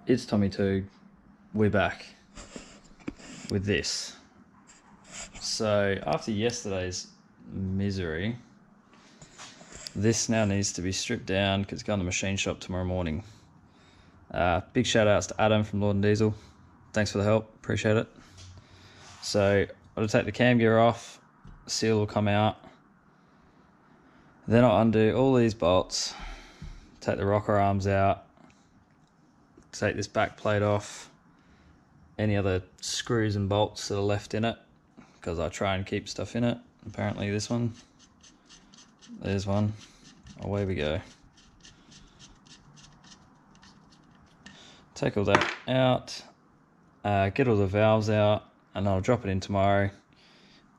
It's Tommy Touge. We're back with this. So after yesterday's misery, this now needs to be stripped down because it's going to the machine shop tomorrow morning. Big shout outs to Adam from Llordan Diesel. Thanks for the help, appreciate it. So I'll take the cam gear off, seal will come out. Then I'll undo all these bolts, take the rocker arms out, take this back plate off, any other screws and bolts that are left in it, because I try and keep stuff in it. Apparently this one, there's one, away we go. Take all that out, get all the valves out, and I'll drop it in tomorrow.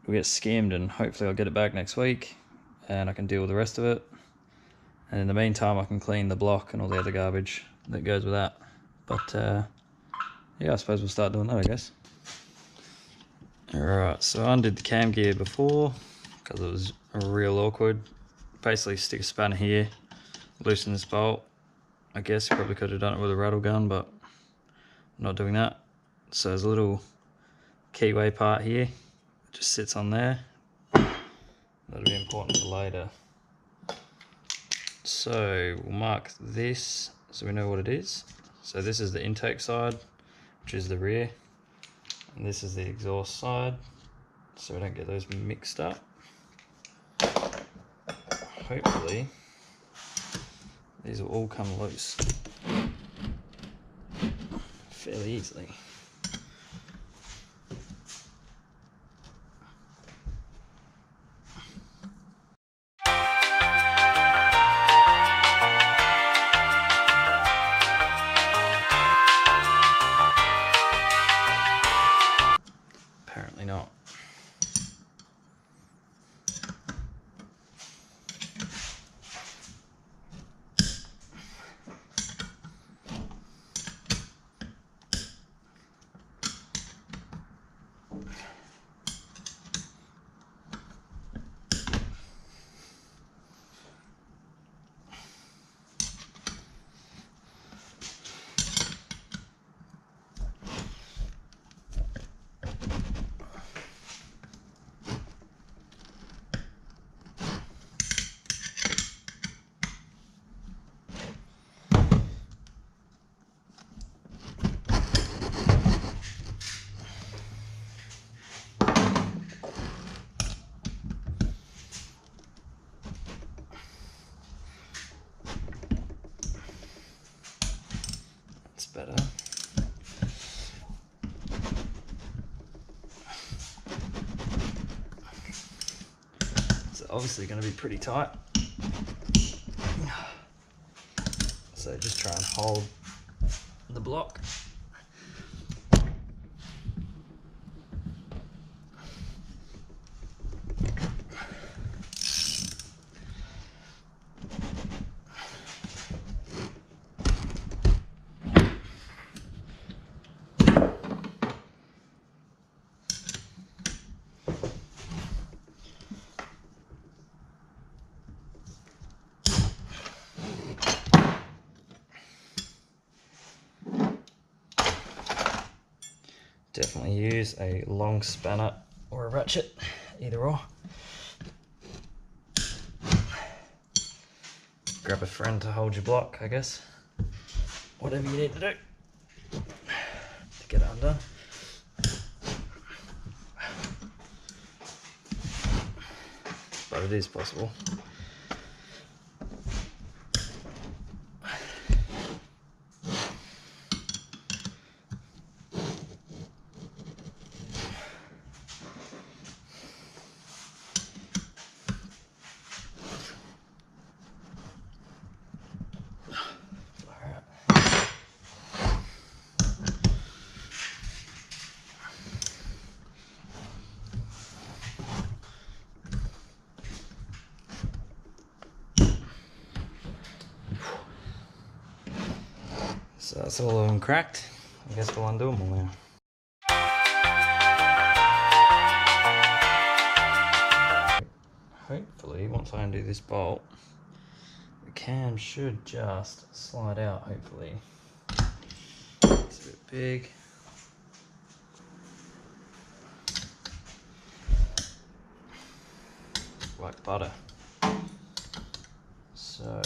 It'll get skimmed and hopefully I'll get it back next week and I can deal with the rest of it. And in the meantime I can clean the block and all the other garbage that goes with that. But yeah, I suppose we'll start doing that, I guess. Alright, so I undid the cam gear before because it was real awkward. Basically stick a spanner here, loosen this bolt. I guess you probably could have done it with a rattle gun, but I'm not doing that. So there's a little keyway part here, it just sits on there. That'll be important for later. So we'll mark this so we know what it is. So this is the intake side, which is the rear, and this is the exhaust side, so we don't get those mixed up. Hopefully these will all come loose fairly easily. Apparently not. Better. It's obviously going to be pretty tight, so just try and hold the block. Definitely use a long spanner or a ratchet, either or. Grab a friend to hold your block, I guess. Whatever you need to do to get it undone. But it is possible. So that's all of them cracked. I guess we'll undo them all now. Hopefully, once I undo this bolt, the cam should just slide out, hopefully. It's a bit big. Like butter. So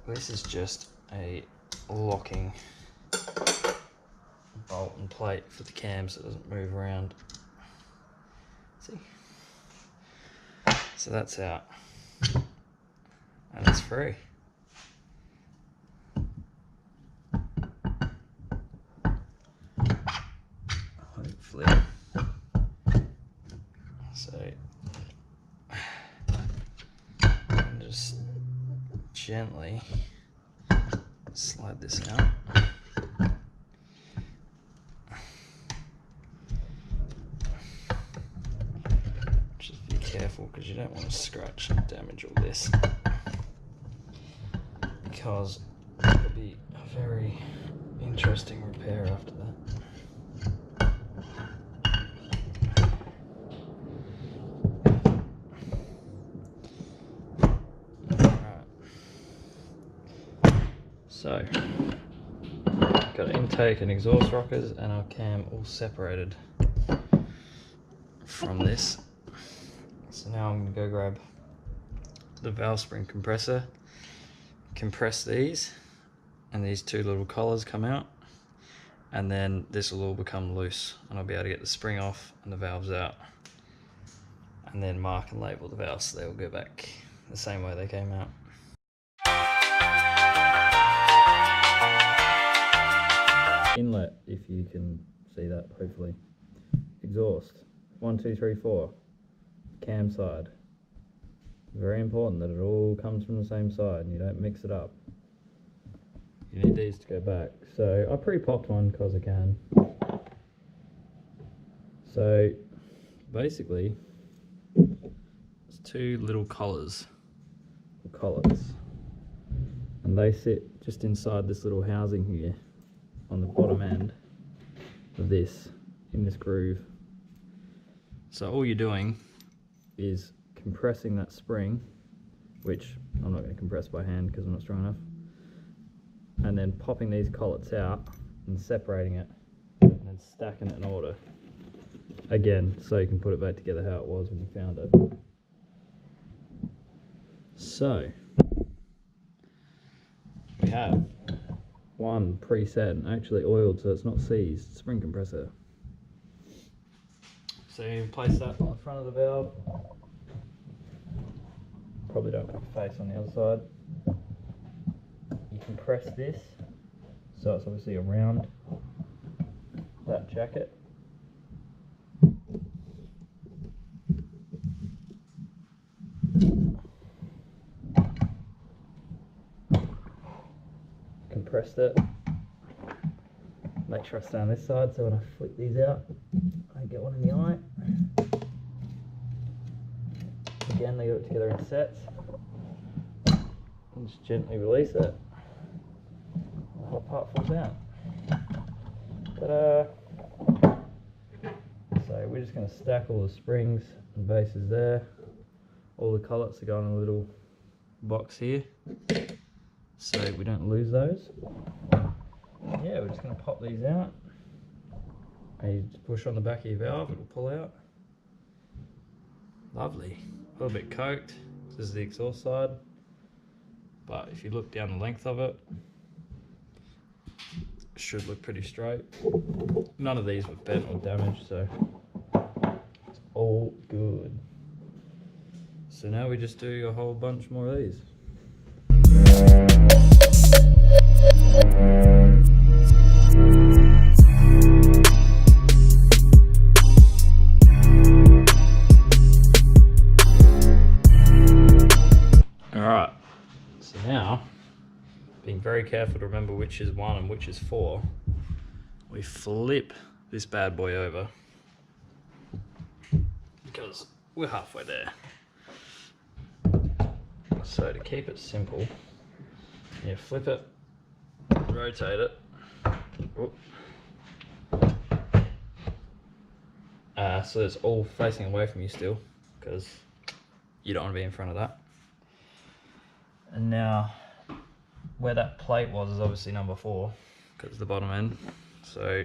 this is just a locking bolt and plate for the cam so it doesn't move around. See? So that's out. And it's free. Hopefully. So and just gently slide this out. Just be careful because you don't want to scratch and damage all this, because it'll be a very interesting repair after that. So, got intake and exhaust rockers and our cam all separated from this. So now I'm going to go grab the valve spring compressor, compress these, and these two little collars come out, and then this will all become loose and I'll be able to get the spring off and the valves out, and then mark and label the valves so they will go back the same way they came out. Inlet, if you can see that, hopefully. Exhaust, 1, 2, 3, 4. Cam side. Very important that it all comes from the same side and you don't mix it up. You need these to go back. So I pre-popped one because I can. So basically, it's two little collars, and they sit just inside this little housing here on the bottom end of this, in this groove. So all you're doing is compressing that spring, which I'm not going to compress by hand because I'm not strong enough, and then popping these collets out and separating it and then stacking it in order again so you can put it back together how it was when you found it. So we have one preset and actually oiled so it's not seized spring compressor. So you place that on the front of the valve. Probably don't put the face on the other side. You compress this so it's obviously around that jacket. Compressed it. Make sure I stay on this side so when I flick these out I get one in the eye. Again, they got it together in sets. And just gently release it. The whole part falls out. Ta-da! So we're just going to stack all the springs and bases there. All the collets are going in a little box here, so we don't lose those. Yeah, we're just going to pop these out. And you just push on the back of your valve, it'll pull out. Lovely. A little bit coked. This is the exhaust side. But if you look down the length of it, it should look pretty straight. None of these were bent or damaged, so it's all good. So now we just do a whole bunch more of these. Alright, so now, being very careful to remember which is 1 and which is 4, we flip this bad boy over because we're halfway there. So to keep it simple, you flip it, rotate it, so it's all facing away from you still, because you don't want to be in front of that. And now where that plate was is obviously number 4 because it's the bottom end. So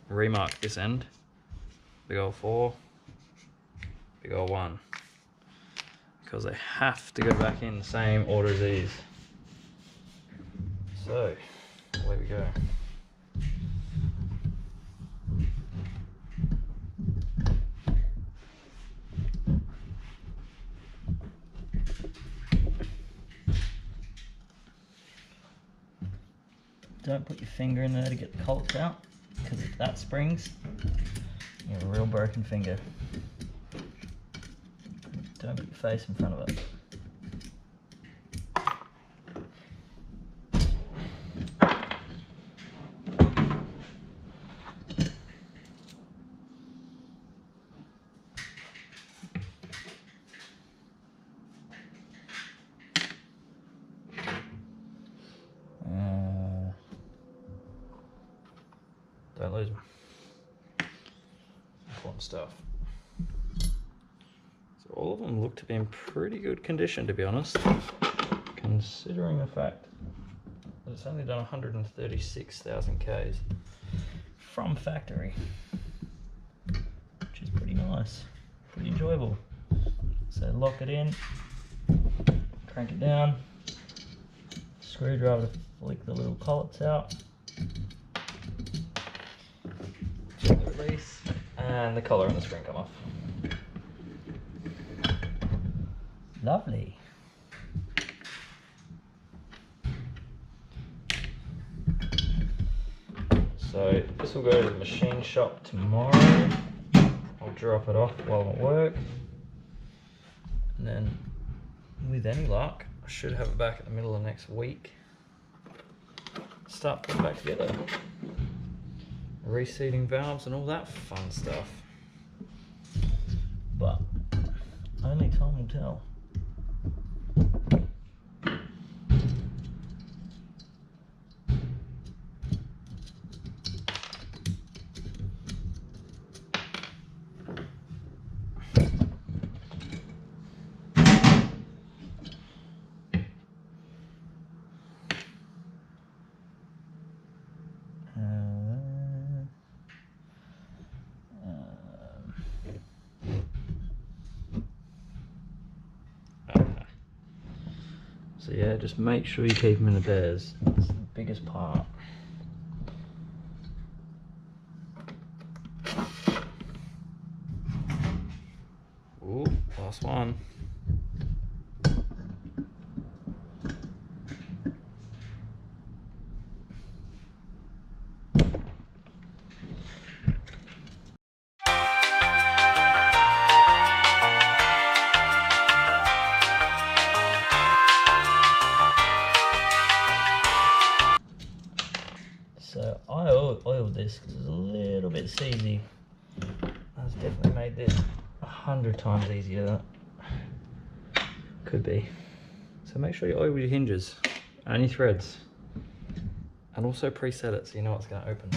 remark this end, big old 4, big old 1, because they have to go back in the same order as these. So away we go. Don't put your finger in there to get the colts out, because if that springs, you have a real broken finger. Don't put your face in front of it. Don't lose them. Important stuff. So all of them look to be in pretty good condition, to be honest, considering the fact that it's only done 136,000 Ks from factory, which is pretty nice, pretty enjoyable. So lock it in, crank it down, screwdriver to flick the little collets out. Release, and the collar and the spring come off. Lovely. So this will go to the machine shop tomorrow. I'll drop it off while I'm at work, and then with any luck I should have it back in the middle of next week. Start putting it back together. Reseating valves and all that fun stuff. But only time will tell. So yeah, just make sure you keep them in the pairs. That's the biggest part. Ooh, last one. So I oiled this because it's a little bit seedy. That's definitely made this 100 times easier. Could be. So make sure you oil your hinges and your threads, and also preset it so you know it's going to open.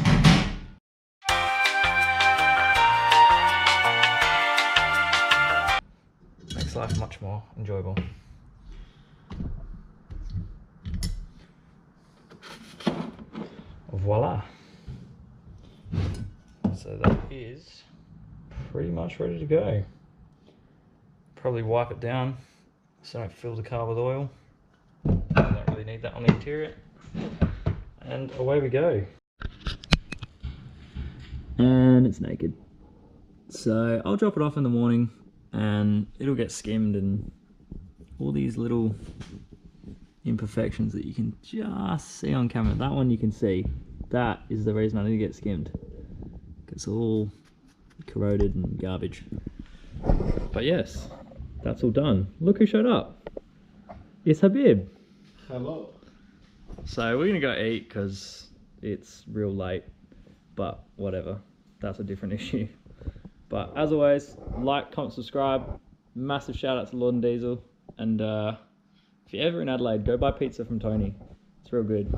Makes life much more enjoyable. Voila. So that is pretty much ready to go. Probably wipe it down so I don't fill the car with oil. Don't really need that on the interior. And away we go. And it's naked. So I'll drop it off in the morning and it'll get skimmed, and all these little imperfections that you can just see on camera. That one you can see. That is the reason I need to get skimmed. It's all corroded and garbage. But yes, that's all done. Look who showed up. It's Habib. Hello. So we're gonna go eat because it's real late, but whatever. That's a different issue. But as always, like, comment, subscribe. Massive shout out to Llordan Diesel. And if you're ever in Adelaide, go buy pizza from Tony. It's real good.